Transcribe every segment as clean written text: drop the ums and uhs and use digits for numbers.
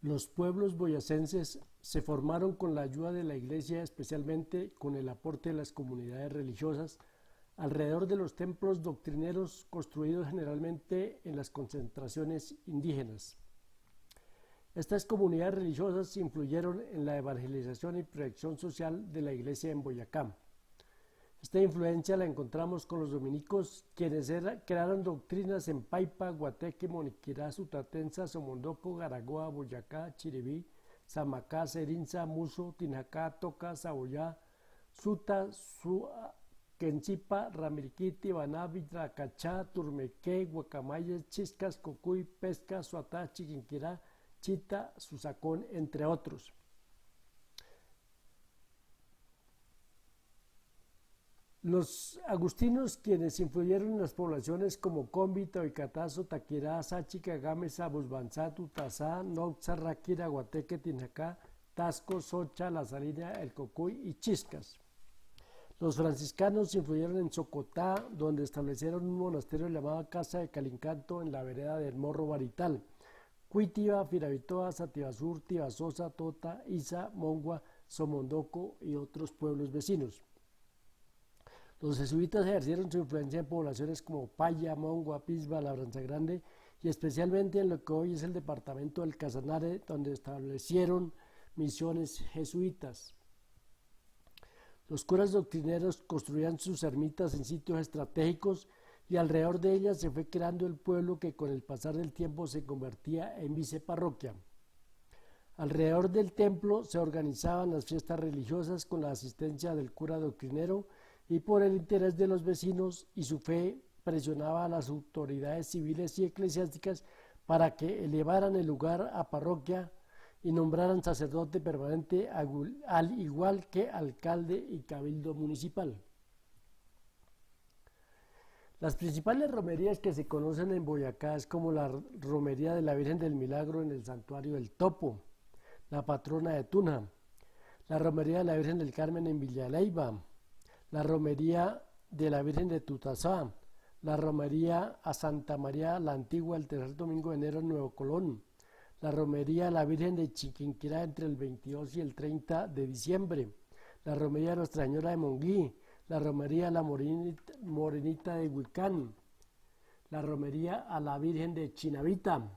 Los pueblos boyacenses se formaron con la ayuda de la Iglesia, especialmente con el aporte de las comunidades religiosas, alrededor de los templos doctrineros construidos generalmente en las concentraciones indígenas. Estas comunidades religiosas influyeron en la evangelización y proyección social de la Iglesia en Boyacá. Esta influencia la encontramos con los dominicos, quienes crearon doctrinas en Paipa, Guateque, Moniquirá, Sutatenza, Somondoco, Garagoa, Boyacá, Chiribí, Samacá, Serinza, Muso, Tinacá, Toca, Saboyá, Suta, Quencipa, Ramiriquiti, Banavi, Tracachá, Turmequé, Guacamayes, Chiscas, Cocuy, Pesca, Suatá, Chiquinquirá, Chita, Susacón, entre otros. Los agustinos, quienes influyeron en las poblaciones como Combi, Toicatazo, Taquirá, Sáchica, Gámeza, Busbanzá, Tutazá, Noxa, Ráquira, Guateque, Tinacá, Tasco, Socha, La Salina, El Cocuy y Chiscas. Los franciscanos influyeron en Socotá, donde establecieron un monasterio llamado Casa de Calincanto en la vereda del Morro Barital. Cuitiva, Firavitoa, Sativasur, Tibasosa, Tota, Isa, Mongua, Somondoco y otros pueblos vecinos. Los jesuitas ejercieron su influencia en poblaciones como Paya, Mongua, Pisba, Labranza Grande y especialmente en lo que hoy es el departamento del Casanare, donde establecieron misiones jesuitas. Los curas doctrineros construían sus ermitas en sitios estratégicos y alrededor de ellas se fue creando el pueblo que con el pasar del tiempo se convertía en viceparroquia. Alrededor del templo se organizaban las fiestas religiosas con la asistencia del cura doctrinero y por el interés de los vecinos y su fe presionaba a las autoridades civiles y eclesiásticas para que elevaran el lugar a parroquia y nombraran sacerdote permanente al igual que alcalde y cabildo municipal. Las principales romerías que se conocen en Boyacá es como la romería de la Virgen del Milagro en el Santuario del Topo, la patrona de Tunja, la romería de la Virgen del Carmen en Villa Leyva, la romería de la Virgen de Tutazá, la romería a Santa María la Antigua el tercer domingo de enero en Nuevo Colón, la romería a la Virgen de Chiquinquirá entre el 22 y el 30 de diciembre, la romería a Nuestra Señora de Monguí, la romería a la Morenita de Huicán, la romería a la Virgen de Chinavita,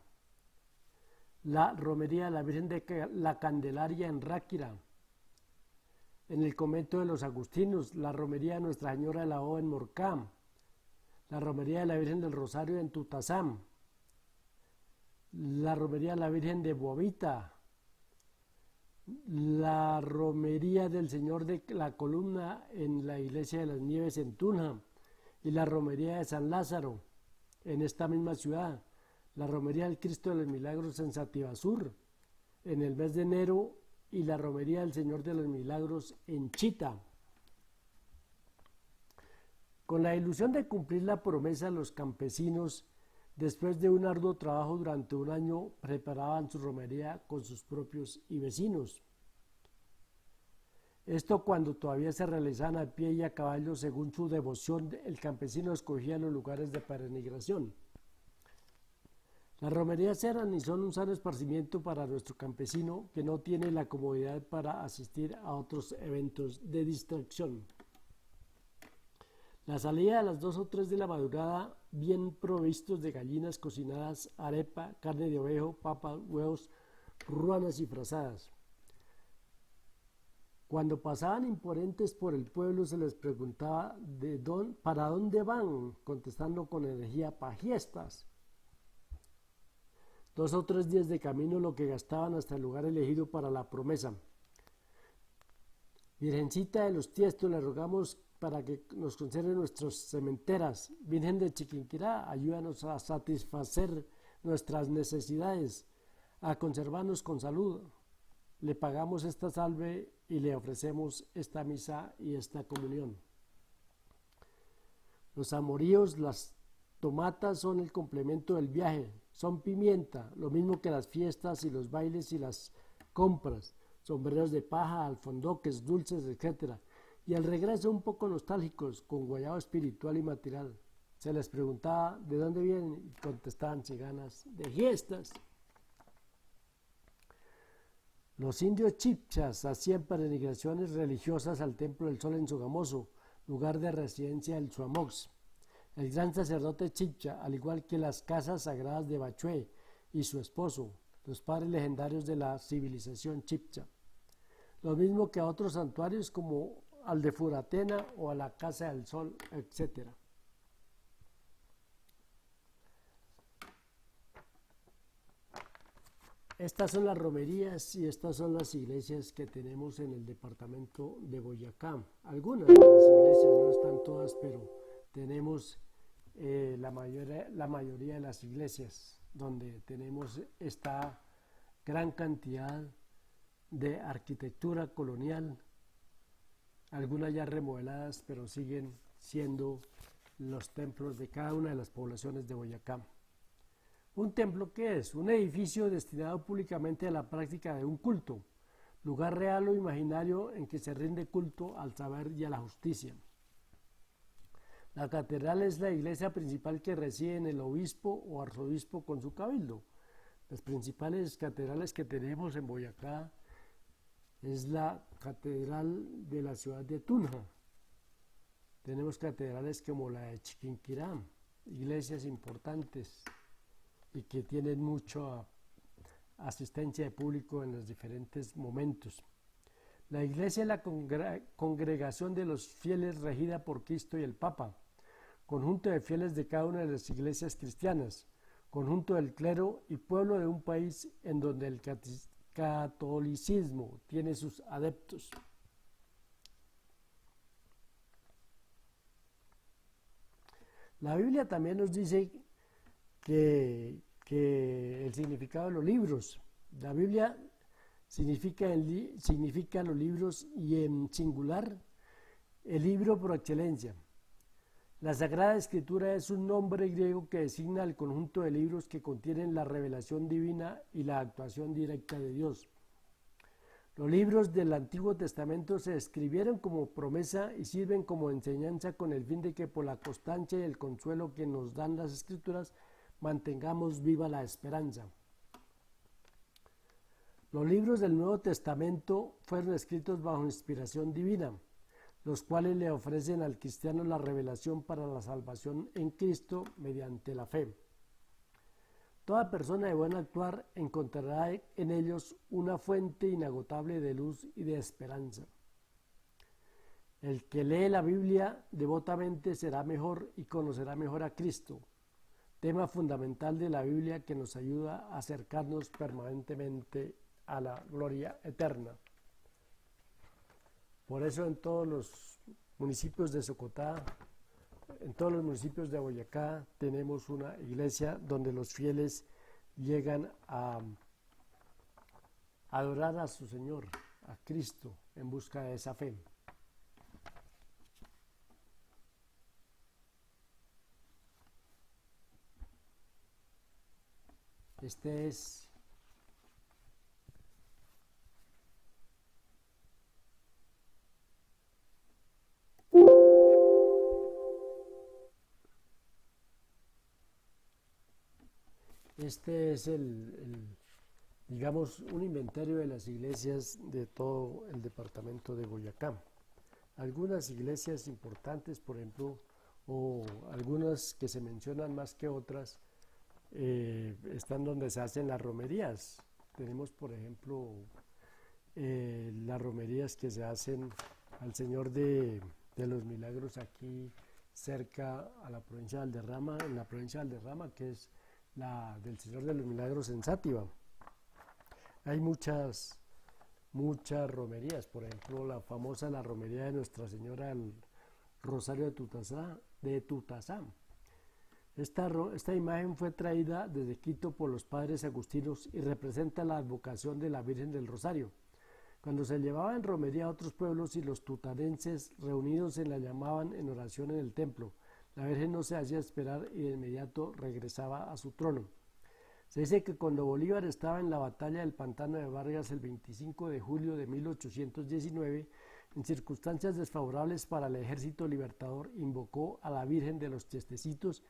la romería a la Virgen de la Candelaria en Ráquira, en el convento de los Agustinos, la romería de Nuestra Señora de la O en Morcá, la romería de la Virgen del Rosario en Tutazam, la romería de la Virgen de Boavita, la romería del Señor de la Columna en la Iglesia de las Nieves en Tunja y la romería de San Lázaro en esta misma ciudad, la romería del Cristo de los Milagros en Sativasur en el mes de enero y la romería del Señor de los Milagros en Chita. Con la ilusión de cumplir la promesa, los campesinos, después de un arduo trabajo durante un año, preparaban su romería con sus propios y vecinos. Esto cuando todavía se realizaban a pie y a caballo según su devoción, el campesino escogía los lugares de peregrinación. Las romerías eran y son un sano esparcimiento para nuestro campesino que no tiene la comodidad para asistir a otros eventos de distracción. La salida a las 2 o 3 de la madrugada, bien provistos de gallinas cocinadas, arepa, carne de ovejo, papas, huevos, ruanas y frazadas. Cuando pasaban imponentes por el pueblo se les preguntaba ¿para dónde van? Contestando con energía, pa' fiestas. 2 o 3 días de camino lo que gastaban hasta el lugar elegido para la promesa. Virgencita de los Tiestos, le rogamos para que nos conserve nuestras cementeras. Virgen de Chiquinquirá, ayúdanos a satisfacer nuestras necesidades, a conservarnos con salud. Le pagamos esta salve y le ofrecemos esta misa y esta comunión. Los amoríos, las tomatas son el complemento del viaje, son pimienta, lo mismo que las fiestas y los bailes y las compras, sombreros de paja, alfondoques, dulces, etc. Y al regreso un poco nostálgicos, con guayabo espiritual y material. Se les preguntaba de dónde vienen y contestaban ciganas, de fiestas. Los indios chibchas hacían peregrinaciones religiosas al Templo del Sol en Sogamoso, lugar de residencia del Suamox. El gran sacerdote chibcha, al igual que las casas sagradas de Bachué y su esposo, los padres legendarios de la civilización chibcha. Lo mismo que a otros santuarios como al de Furatena o a la Casa del Sol, etc. Estas son las romerías y estas son las iglesias que tenemos en el departamento de Boyacá. Algunas de las iglesias, no están todas, pero tenemos la mayoría de las iglesias donde tenemos esta gran cantidad de arquitectura colonial, algunas ya remodeladas, pero siguen siendo los templos de cada una de las poblaciones de Boyacá. ¿Un templo qué es? Un edificio destinado públicamente a la práctica de un culto, lugar real o imaginario en que se rinde culto al saber y a la justicia. La catedral es la iglesia principal que reside en el obispo o arzobispo con su cabildo. Las principales catedrales que tenemos en Boyacá es la catedral de la ciudad de Tunja. Tenemos catedrales como la de Chiquinquirá, iglesias importantes y que tienen mucha asistencia de público en los diferentes momentos. La iglesia es la congregación de los fieles regida por Cristo y el Papa, conjunto de fieles de cada una de las iglesias cristianas, conjunto del clero y pueblo de un país en donde el catolicismo tiene sus adeptos. La Biblia también nos dice que el significado de los libros. La Biblia significa los libros y en singular el libro por excelencia. La Sagrada Escritura es un nombre griego que designa el conjunto de libros que contienen la revelación divina y la actuación directa de Dios. Los libros del Antiguo Testamento se escribieron como promesa y sirven como enseñanza con el fin de que por la constancia y el consuelo que nos dan las Escrituras mantengamos viva la esperanza. Los libros del Nuevo Testamento fueron escritos bajo inspiración divina, los cuales le ofrecen al cristiano la revelación para la salvación en Cristo mediante la fe. Toda persona de buen actuar encontrará en ellos una fuente inagotable de luz y de esperanza. El que lee la Biblia devotamente será mejor y conocerá mejor a Cristo, tema fundamental de la Biblia que nos ayuda a acercarnos permanentemente a la gloria eterna. Por eso en todos los municipios de Socotá, en todos los municipios de Boyacá, tenemos una iglesia donde los fieles llegan a adorar a su Señor, a Cristo, en busca de esa fe. Este es digamos, un inventario de las iglesias de todo el departamento de Boyacá. Algunas iglesias importantes, por ejemplo, o algunas que se mencionan más que otras, están donde se hacen las romerías. Tenemos, por ejemplo, las romerías que se hacen al Señor de los Milagros aquí cerca a la provincia de Valderrama, en la provincia de Valderrama, que es la del Señor de los Milagros en Sátiva. Hay muchas romerías, por ejemplo la romería de Nuestra Señora del Rosario de Tutazá. Esta imagen fue traída desde Quito por los padres agustinos y representa la advocación de la Virgen del Rosario. Cuando se llevaba en romería a otros pueblos y los tutanenses reunidos se la llamaban en oración en el templo, la Virgen no se hacía esperar y de inmediato regresaba a su trono. Se dice que cuando Bolívar estaba en la batalla del Pantano de Vargas el 25 de julio de 1819, en circunstancias desfavorables para el ejército libertador, invocó a la Virgen de los Chistecitos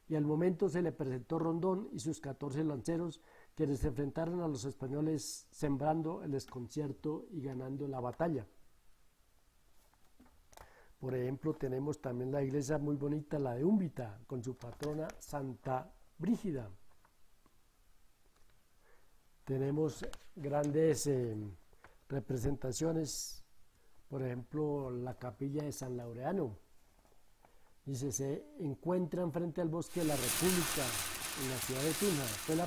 y al momento se le presentó Rondón y sus 14 lanceros quienes se enfrentaron a los españoles sembrando el desconcierto y ganando la batalla. Por ejemplo, tenemos también la iglesia muy bonita, la de Úmbita, con su patrona Santa Brígida. Tenemos grandes representaciones, por ejemplo, la capilla de San Laureano. Dice, se encuentra enfrente al Bosque de la República, en la ciudad de Tunja. Fue la